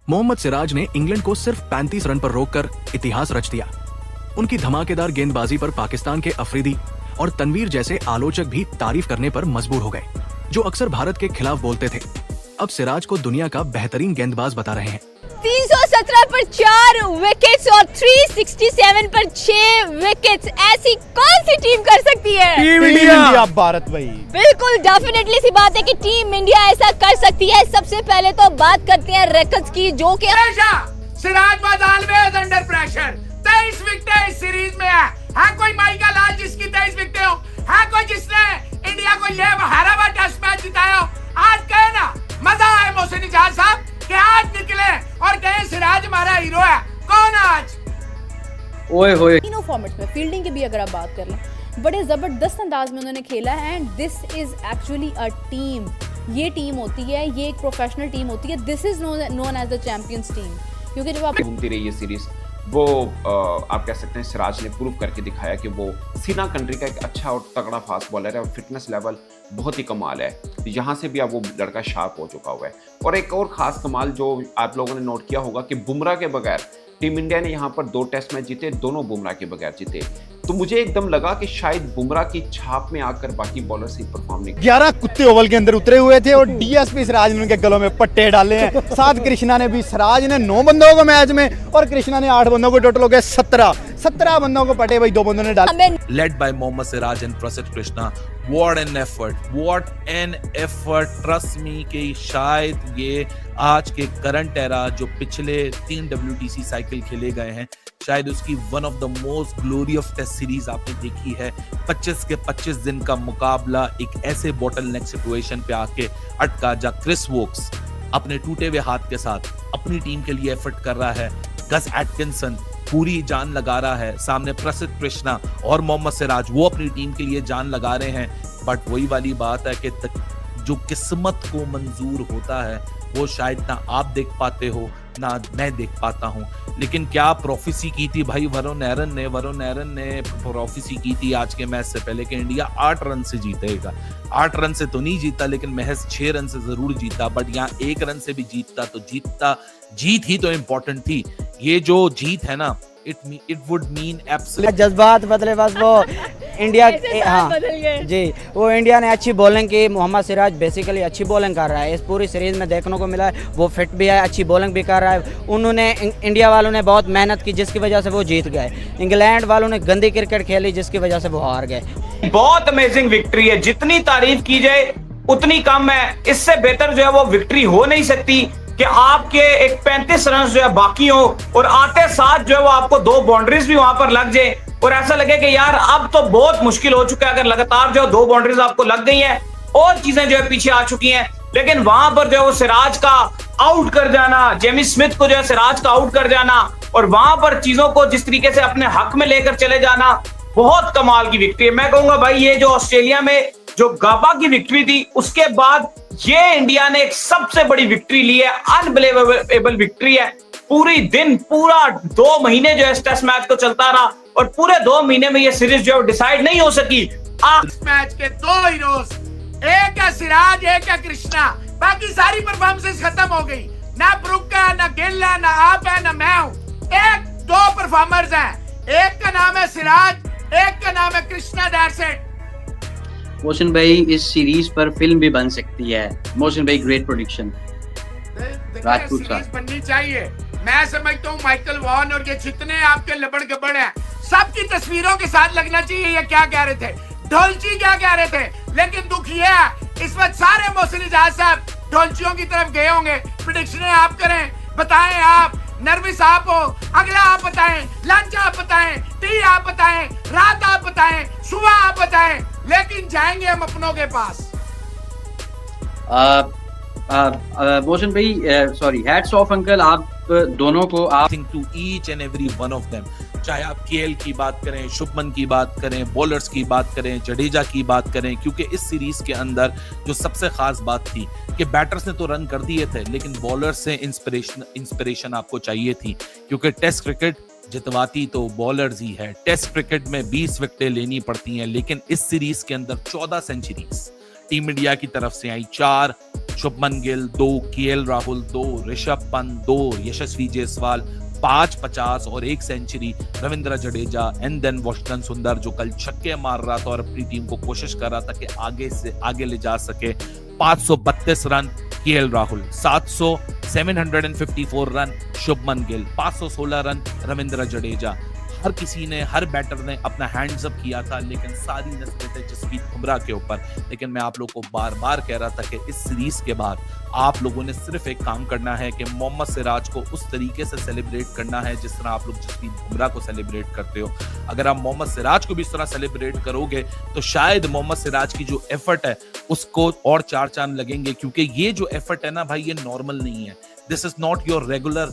मोहम्मद सिराज ने इंग्लैंड को सिर्फ 35 रन पर रोककर इतिहास रच दिया। उनकी धमाकेदार गेंदबाजी पर पाकिस्तान के अफरीदी और तनवीर जैसे आलोचक भी तारीफ करने पर मजबूर हो गए, जो अक्सर भारत के खिलाफ बोलते थे। अब सिराज को दुनिया का बेहतरीन गेंदबाज बता रहे हैं। 317 पर 4 विकेट्स और 367 पर 6 विकेट्स, ऐसी कौन सी टीम कर सकती है? टीम इंडिया भारत भाई। बिल्कुल डेफिनेटली सी बात है कि टीम इंडिया ऐसा कर सकती है। सबसे पहले तो बात करते हैं रिकॉर्ड्स की, जो कि Siraj was always under pressure. 23 विकेटें इस सीरीज में है कोई माइका लाल जिसकी 23 विकेटें हो? है कोई जिसने इंडिया को ये हरावा टेस्ट मैच जिताया हो? आज कहे ना मजा आए मोहसिन इजाज साहब कि आज निकले और कहे सिराज हमारा हीरो है। कौन आज? ओए होए। तीनों फॉर्मेट्स में फील्डिंग की भी अगर आप बात कर लें, बड़े जबरदस्त अंदाज में उन्होंने खेला है। And this is actually a team. ये टीम होती है, ये एक प्रोफेशनल टीम होती है। This is known as the champions team. क्योंकि जब आप घूमती रही ये सीरीज, वो आप कह सकते हैं सिराज ने प्रूव करके दिखाया कि वो सीना कंट्री का एक अच्छा और तगड़ा फास्ट बॉलर है और फिटनेस लेवल बहुत ही कमाल है। यहाँ से भी अब वो लड़का शार्प हो चुका हुआ है। और एक और ख़ास कमाल जो आप लोगों ने नोट किया होगा कि बुमराह के बगैर टीम इंडिया ने यहाँ पर 2 टेस्ट मैच जीते, दोनों बुमराह के बगैर जीते। तो मुझे एकदम लगा कि शायद बुमराह की छाप में आकर बाकी बॉलर से परफॉर्म नहीं। 11 कुत्ते ओवल के अंदर उतरे हुए थे और डीएसपी सिराज ने उनके गलों में पट्टे डाले हैं। साथ कृष्णा ने भी, सिराज ने 9 बंदों को मैच में और कृष्णा ने 8 बंदों को, टोटल हो गए 17 बंदों को पट्टे भाई 2 बंदों ने डाले। Led by Mohammad Siraj and Prasidh Krishna, what an effort, trust me कि शायद ये आज के करंट एरा जो पिछले 3 WTC साइकिल खेले गए हैं, शायद उसकी one of the most glory of test series आपने देखी है। 25 के 25 दिन का मुकाबला एक ऐसे बॉटल नेक सिचुएशन पे आके अटका जहाँ क्रिस वोक्स अपने टूटे हुए हाथ के साथ अपनी टीम के लिए एफर्ट कर रहा है। गस एटकिंसन पूरी जान लगा रहा है, सामने प्रसिद्ध कृष्णा और मोहम्मद सिराज वो अपनी टीम के लिए जान लगा रहे हैं। बट वही वाली बात है कि जो किस्मत को मंजूर होता है वो शायद ना आप देख पाते हो ना मैं देख पाता हूं। लेकिन क्या प्रोफेसी की थी भाई वरुण एरन ने प्रोफेसी की थी आज के मैच से पहले कि इंडिया 8 रन से जीतेगा। 8 रन से तो नहीं जीता, लेकिन महज 6 रन से जरूर जीता। बट यहाँ 1 रन से भी जीतता तो जीत ही तो इम्पोर्टेंट थी। ये जो जीत है ना, इट वुड मीन एब्सोल्यूट। जज्बात बदले बस वो इंडिया हाँ जी, वो इंडिया ने अच्छी बॉलिंग की। मोहम्मद सिराज बेसिकली अच्छी बॉलिंग कर रहा है, इस पूरी सीरीज में देखने को मिला है। वो फिट भी है, अच्छी बॉलिंग भी कर रहा है। उन्होंने इंडिया वालों ने बहुत मेहनत की जिसकी वजह से वो जीत गए। इंग्लैंड वालों ने गंदी क्रिकेट खेली जिसकी वजह से वो हार गए। बहुत अमेजिंग विक्ट्री है, जितनी तारीफ की जाए उतनी कम है। इससे बेहतर जो है वो विक्ट्री हो नहीं सकती कि आपके एक 35 रन जो है बाकी हो और आते साथ जो है वो आपको 2 बाउंड्रीज भी वहां पर लग जाए और ऐसा लगे कि यार अब तो बहुत मुश्किल हो चुका है। अगर लगातार जो 2 बाउंड्रीज आपको लग गई हैं और चीजें जो है पीछे आ चुकी हैं, लेकिन वहां पर जो है वो सिराज का आउट कर जाना, जेमी स्मिथ को जो है सिराज का आउट कर जाना और वहां पर चीजों को जिस तरीके से अपने हक में लेकर चले जाना, बहुत कमाल की विक्ट्री है। मैं कहूंगा भाई ये जो ऑस्ट्रेलिया में जो गाबा की विक्ट्री थी उसके बाद ये इंडिया ने एक सबसे बड़ी विक्ट्री ली है। अनबिलीवेबल विक्ट्री है। पूरा 2 महीने जो है इस टेस्ट मैच को चलता रहा और पूरे 2 महीने में ये सीरीज जो है डिसाइड नहीं हो सकी। इस मैच के 2 हीरोज, एक है सिराज, एक है कृष्णा। बाकी सारी परफॉर्मेंसेस खत्म हो गई। ना ब्रुक है, ना गिल है, ना आप है, ना मैं हूं। 1-2 परफॉर्मर्स हैं। एक का नाम है सिराज, एक का नाम है कृष्णा। That's it. मोहसिन भाई इस सीरीज पर फिल्म भी बन सकती है। मोहसिन भाई ग्रेट प्रोडिक्शन। राजपूत साहब बननी चाहिए। मैं समझता हूँ माइकल वॉन और ये जितने आपके लबड़ गबड़ हैं सबकी तस्वीरों के साथ लगना चाहिए। ये क्या कह रहे थे, ढोलची क्या कह रहे थे। लेकिन दुख ये है इस वक्त सारे मोहसिन इजाज साहब ढोलचियों की तरफ गए होंगे। प्रेडिक्शन आप करें, बताएं। आप नर्वस आप हो, अगला आप बताएं, लंच आप बताएं, टी आप बताएं, रात आप बताएं, सुबह आप बताएं, लेकिन जाएंगे हम अपनों के पास। मोहसिन भाई सॉरी, हैट्स ऑफ अंकल आप दोनों को। आप to each and every one of them, चाहे आप केएल की बात करें, शुभमन की बात करें, बॉलर्स की बात करें, जडेजा की बात करें, क्योंकि इस सीरीज के अंदर जो सबसे खास बात थी कि बैटर्स ने तो रन कर दिए थे लेकिन बॉलर्स से इंस्पिरेशन आपको चाहिए थी। क्योंकि टेस्ट क्रिकेट जितवाती तो बॉलर्स ही है। टेस्ट क्रिकेट में 20 विकेटें लेनी पड़ती हैं, लेकिन इस सीरीज के अंदर 14 सेंचुरीज टीम इंडिया की तरफ से आई। 4 शुभमन गिल 2, केएल राहुल 2, ऋषभ पंत 2, यशस्वी जायसवाल 5 50 और 1 century, Ravindra Jadeja and then Washington Sundar जो कल छक्के मार रहा था और अपनी टीम को कोशिश कर रहा था कि आगे से आगे ले जा सके। 532 run KL Rahul, 754 run Shubman Gill, 516 run Ravindra Jadeja. हर किसी ने, हर बैटर ने अपना हैंड्स अप किया था, लेकिन सारी नजरें थे जसप्रीत बुमराह के ऊपर। लेकिन मैं आप लोगों को बार बार कह रहा था कि इस सीरीज के बाद आप लोगों ने सिर्फ एक काम करना है कि मोहम्मद सिराज को उस तरीके से सेलिब्रेट करना है जिस तरह आप लोग जसप्रीत बुमराह को सेलिब्रेट करते हो। अगर आप मोहम्मद सिराज को भी इस तरह सेलिब्रेट करोगे तो शायद मोहम्मद सिराज की जो एफर्ट है उसको और 4 चांद लगेंगे, क्योंकि ये जो एफर्ट है ना भाई, ये नॉर्मल नहीं है। This is not your regular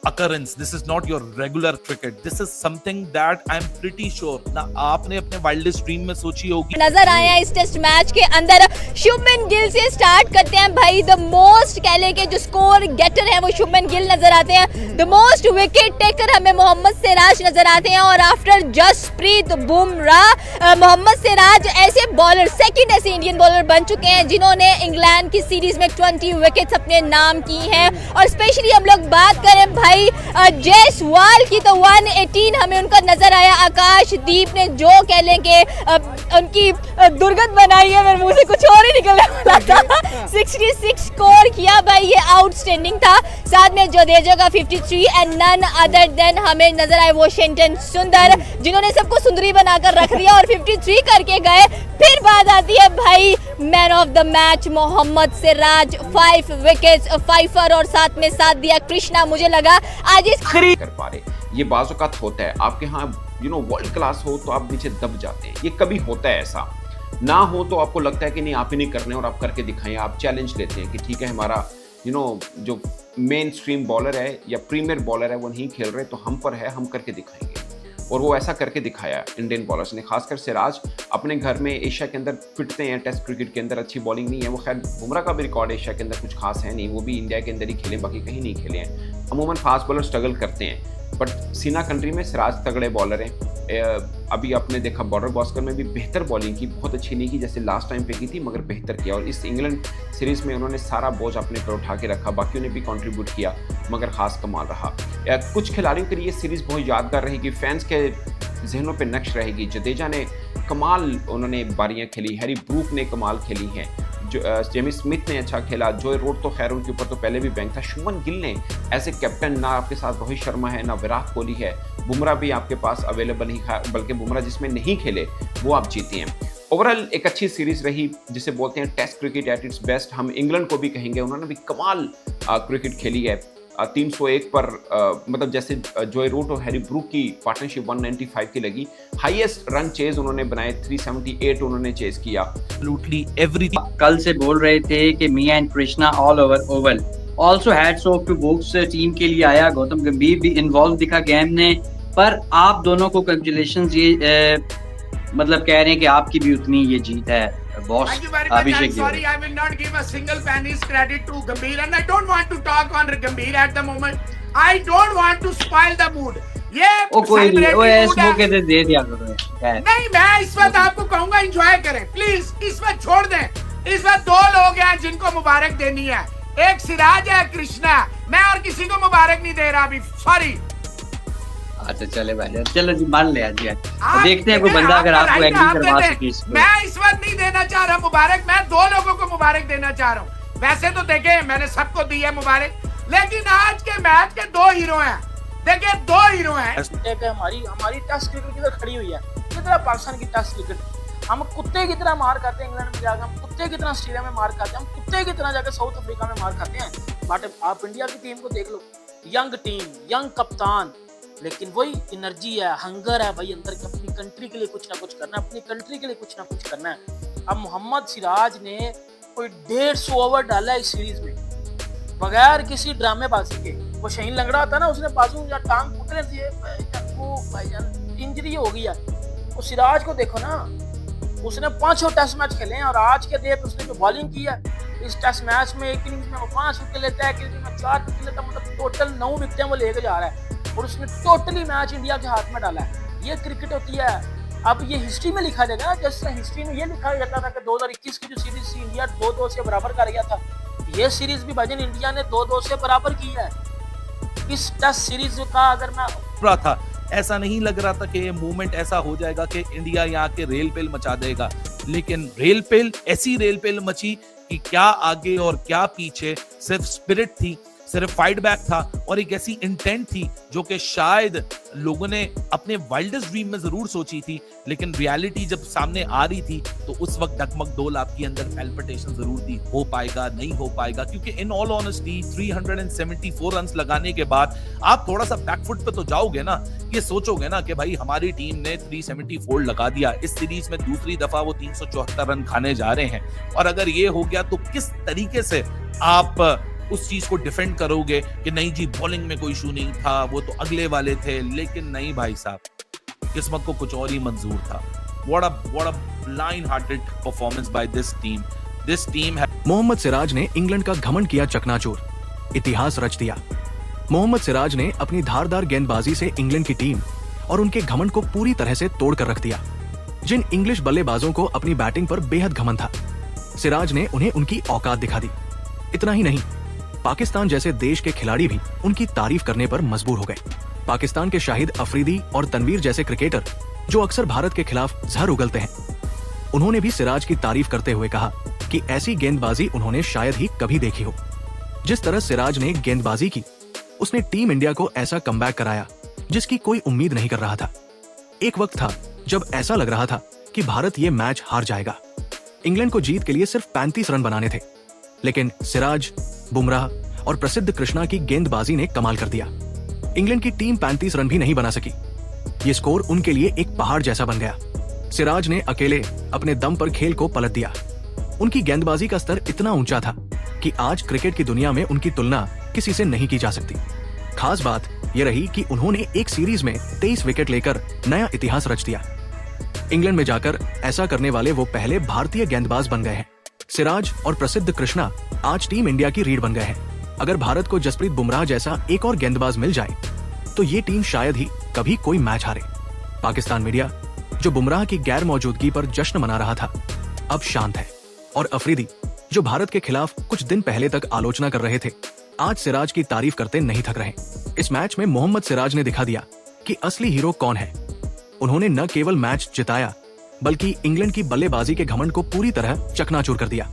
occurrence, this is not your regular cricket, this is something that I'm pretty sure ना आपने अपने wildest dream में सोची होगी। नजर आए हैं इस टेस्ट मैच के अंदर। शुभमन गिल से स्टार्ट करते हैं भाई। द मोस्ट कह ले के जो स्कोर गेटर है वो शुभमन गिल नजर आते हैं। द मोस्ट विकेट टेकर हमें मोहम्मद सिराज नजर आते हैं। और आफ्टर जसप्रीत बुमराह मोहम्मद सिराज ऐसे बॉलर, सेकंड ऐसे इंडियन बॉलर बन चुके हैं जिन्होंने इंग्लैंड की सीरीज में 20 विकेट्स अपने नाम की हैं। और स्पेशली हम लोग बात करें भाई जायसवाल की तो 118 हमें उनका नजर आया। आकाशदीप ने जो कह लें कि उनकी दुर्गत बनाई है, मेरे मुंह से कुछ और ही निकलने वाला था। 66 स्कोर किया भाई, ये आउटस्टैंडिंग था। साथ में जडेजा का 53 एंड नन अदर देन हमें नजर आए वाशिंगटन सुंदर, जिन्होंने सबको सुंदरी बनाकर रख दिया और 53 करके गए। फिर बात आती है भाई man of the match Mohammed Siraj, 5 wickets, 5 और साथ में साथ दिया कृष्णा। मुझे लगा आज इस कर पा रहे, ये बाज़-औक़ात होता है आपके यहाँ वर्ल्ड क्लास हो तो आप नीचे दब जाते हैं, ये कभी होता है। ऐसा ना हो तो आपको लगता है कि नहीं आप ही नहीं करने और आप करके दिखाएं, आप चैलेंज लेते हैं कि ठीक है हमारा जो मेन स्ट्रीम बॉलर है या प्रीमियर बॉलर है वो नहीं खेल रहे तो हम पर है, हम करके दिखाएंगे। और वो ऐसा करके दिखाया इंडियन बॉलर्स ने, खासकर सिराज अपने घर में एशिया के अंदर पिटते हैं, टेस्ट क्रिकेट के अंदर अच्छी बॉलिंग नहीं है। वो खैर बुमराह का भी रिकॉर्ड एशिया के अंदर कुछ खास है नहीं, वो भी इंडिया के अंदर ही खेले, बाकी कहीं नहीं खेले हैं। अमूमन फास्ट बॉलर स्ट्रगल करते हैं, बट सीना कंट्री में सिराज तगड़े बॉलर हैं। अभी आपने देखा बॉर्डर गवास्कर में भी बेहतर बॉलिंग की, बहुत अच्छी नहीं की जैसे लास्ट टाइम पे की थी, मगर बेहतर किया। और इस इंग्लैंड सीरीज़ में उन्होंने सारा बोझ अपने पर उठा के रखा, बाकियों ने भी कंट्रीब्यूट किया, मगर खास कमाल रहा। कुछ खिलाड़ियों के लिए सीरीज़ बहुत यादगार रहेगी, फैंस के जहनों पे नक्श रहेगी। जडेजा ने कमाल उन्होंने बारियां खेली, हैरी ब्रूक ने कमाल खेली हैं, जो जेमी स्मिथ ने अच्छा खेला, जॉय रूट तो खैर उनके ऊपर तो पहले भी बैंक था। शुभमन गिल ने एज ए कैप्टन, ना आपके साथ रोहित शर्मा है ना विराट कोहली है, बुमराह भी आपके पास अवेलेबल नहीं, बल्कि बुमराह जिसमें नहीं खेले वो आप जीते हैं। ओवरऑल एक अच्छी सीरीज रही, जिसे बोलते हैं test cricket at its best. हम इंग्लैंड को भी कहेंगे, उन्होंने भी कमाल क्रिकेट खेली है। 301 पर मतलब जैसे जॉय रूट और हैरी ब्रूक की पार्टनरशिप 195 की लगी। हाईएस्ट रन चेज उन्होंने बनाए, 378 उन्होंने चेज किया। Absolutely everything. कल से बोल रहे थे कि me and Krishna all over Oval. Also hats off to books, team के लिए आया, गौतम गंभीर भी इन्वॉल्व दिखा गेम ने। पर आप दोनों को कंग्रेचुलेशंस, ये मतलब कह रहे हैं कि आपकी भी उतनी ये जीत है boss Abhishek. Sorry, I will not give a single penny's credit to Gambhir and I don't want to talk on Gambhir at the moment. I don't want to spoil the mood. ये कोई नहीं, वो इस मौके से दे दिया करो। नहीं, मैं इस वक्त आपको कहूंगा एंजॉय करें प्लीज, इस वक्त छोड़ दें। इस वक्त 2 लोग हैं जिनको मुबारक देनी है, एक सिराज है, कृष्णा। मैं और किसी को मुबारक नहीं दे रहा अभी, सॉरी। अच्छा चले भाई, चलो जी मान ले आज देखते हैं कोई बंदा अगर आपको एग्री करवा सके इसको। मैं इस वक्त नहीं देना चाह रहा मुबारक, मैं 2 लोगों को मुबारक देना चाह रहा हूँ। वैसे तो देखे मैंने सबको दी है मुबारक, लेकिन आज के मैच के 2 हीरो हैं। देखिए 2 हीरो हैं। एक हमारी टेस्ट क्रिकेट की तरह खड़ी हुई है, कितना पाकिस्तान की टेस्ट क्रिकेट हम कुत्ते की तरह मार खाते हैं इंग्लैंड में जाकर, हम कुत्ते की तरह ऑस्ट्रेलिया में मार खाते हैं, हम कुत्ते की तरह जाकर साउथ अफ्रीका में मार खाते हैं। बट आप इंडिया की टीम को देख लो, यंग टीम, यंग कप्तान, लेकिन वही एनर्जी है, हंगर है भाई अंदर की, अपनी कंट्री के लिए कुछ ना कुछ करना है, अपनी कंट्री के लिए कुछ ना कुछ करना है। अब मोहम्मद सिराज ने कोई 150 ओवर डाला है इस सीरीज में बगैर किसी ड्रामेबाजी के। वो शहीन लंगड़ा था ना, उसने बाजू या टांग पकड़े थे, भाईजान इंजरी हो गई है। वो सिराज को देखो ना, उसने 5 टेस्ट मैच खेले हैं और आज के डेट उसने जो बॉलिंग की है इस टेस्ट मैच में, एक इनिंग्स में वो 5 विकेट लेता है, एक इनिंग्स में 4 विकेट लेता है, मतलब टोटल 9 विकेटें वो लेके जा रहा है और उसने टोटली मैच इंडिया के हाथ में डाला है। ये क्रिकेट होती है। अब ये हिस्ट्री में लिखा जाएगा ना, जैसे हिस्ट्री में ये लिखा जाता था कि 2021 की जो सीरीज थी इंडिया 2-2 से बराबर कर गया था, ये सीरीज भी भाईजान इंडिया ने 2-2 से बराबर की है। इस टेस्ट सीरीज का अगर मैं रहा था, ऐसा नहीं लग रहा था कि ये मूवमेंट ऐसा हो जाएगा कि इंडिया यहाँ के रेल पेल मचा देगा, लेकिन रेल पेल ऐसी रेल पेल मची कि क्या आगे और क्या पीछे, सिर्फ स्पिरिट थी, सिर्फ फाइट बैक था और एक ऐसी इंटेंट थी जो कि शायद लोगों ने अपने वाइल्डेस्ट ड्रीम में जरूर सोची थी, लेकिन रियलिटी जब सामने आ रही थी तो उस वक्त डगमग डोल आपके अंदर पैल्पिटेशन जरूर थी, हो पाएगा नहीं हो पाएगा, क्योंकि इन ऑल ऑनेस्टी 374 रन्स लगाने के बाद आप थोड़ा सा बैकफुट पे तो जाओगे ना, ये सोचोगे ना कि भाई हमारी टीम ने 374 लगा दिया, इस सीरीज में दूसरी दफा वो 374 रन खाने जा रहे हैं, और अगर ये हो गया तो किस तरीके से आप उस चीज को डिफेंड करोगे कि नहीं जी बॉलिंग में कोई इशू नहीं था, वो तो अगले वाले थे, लेकिन नहीं भाई साहब, किस्मत को कुछ और ही मंजूर था। What a lion-hearted performance by this team. This team Mohammad Siraj ने इंग्लैंड का घमंड किया चकनाचूर, इतिहास रच दिया। मोहम्मद सिराज ने अपनी धारदार गेंदबाजी से इंग्लैंड की टीम और उनके घमंड को पूरी तरह से तोड़ कर रख दिया। जिन इंग्लिश बल्लेबाजों को अपनी बैटिंग पर बेहद घमंड था, सिराज ने उन्हें उनकी औकात दिखा दी। इतना ही नहीं, पाकिस्तान जैसे देश के खिलाड़ी भी उनकी तारीफ करने पर मजबूर हो गए। पाकिस्तान के शाहिद अफरीदी और तनवीर जैसे क्रिकेटर जो अक्सर भारत के खिलाफ जहर उगलते हैं, उन्होंने भी सिराज की तारीफ करते हुए कहा कि ऐसी गेंदबाजी उन्होंने शायद ही कभी देखी हो। जिस तरह सिराज ने गेंदबाजी की, उसने टीम इंडिया को ऐसा कमबैक कराया जिसकी कोई उम्मीद नहीं कर रहा था। एक वक्त था जब ऐसा लग रहा था कि भारत ये मैच हार जाएगा। इंग्लैंड को जीत के लिए सिर्फ 35 रन बनाने थे, लेकिन सिराज, बुमराह और प्रसिद्ध कृष्णा की गेंदबाजी ने कमाल कर दिया। इंग्लैंड की टीम 35 रन भी नहीं बना सकी। ये स्कोर उनके लिए एक पहाड़ जैसा बन गया। सिराज ने अकेले अपने दम पर खेल को पलट दिया। उनकी गेंदबाजी का स्तर इतना ऊंचा था कि आज क्रिकेट की दुनिया में उनकी तुलना किसी से नहीं की जा सकती। खास बात यह रही कि उन्होंने एक सीरीज में 23 विकेट लेकर नया इतिहास रच दिया। इंग्लैंड में जाकर ऐसा करने वाले वो पहले भारतीय गेंदबाज बन गए हैं। सिराज और प्रसिद्ध कृष्णा आज टीम इंडिया की रीढ़ बन गए हैं। अगर भारत को जसप्रीत बुमराह जैसा एक और गेंदबाज मिल जाए तो ये टीम शायद ही कभी कोई मैच हारे। पाकिस्तान मीडिया जो बुमराह की गैर मौजूदगी पर जश्न मना रहा था, अब शांत है, और अफरीदी जो भारत के खिलाफ कुछ दिन पहले तक आलोचना कर रहे थे, आज सिराज की तारीफ करते नहीं थक रहे। इस मैच में मोहम्मद सिराज ने दिखा दिया कि असली हीरो कौन है। उन्होंने न केवल मैच जिताया बल्कि इंग्लैंड की बल्लेबाजी के घमंड को पूरी तरह चकनाचूर कर दिया।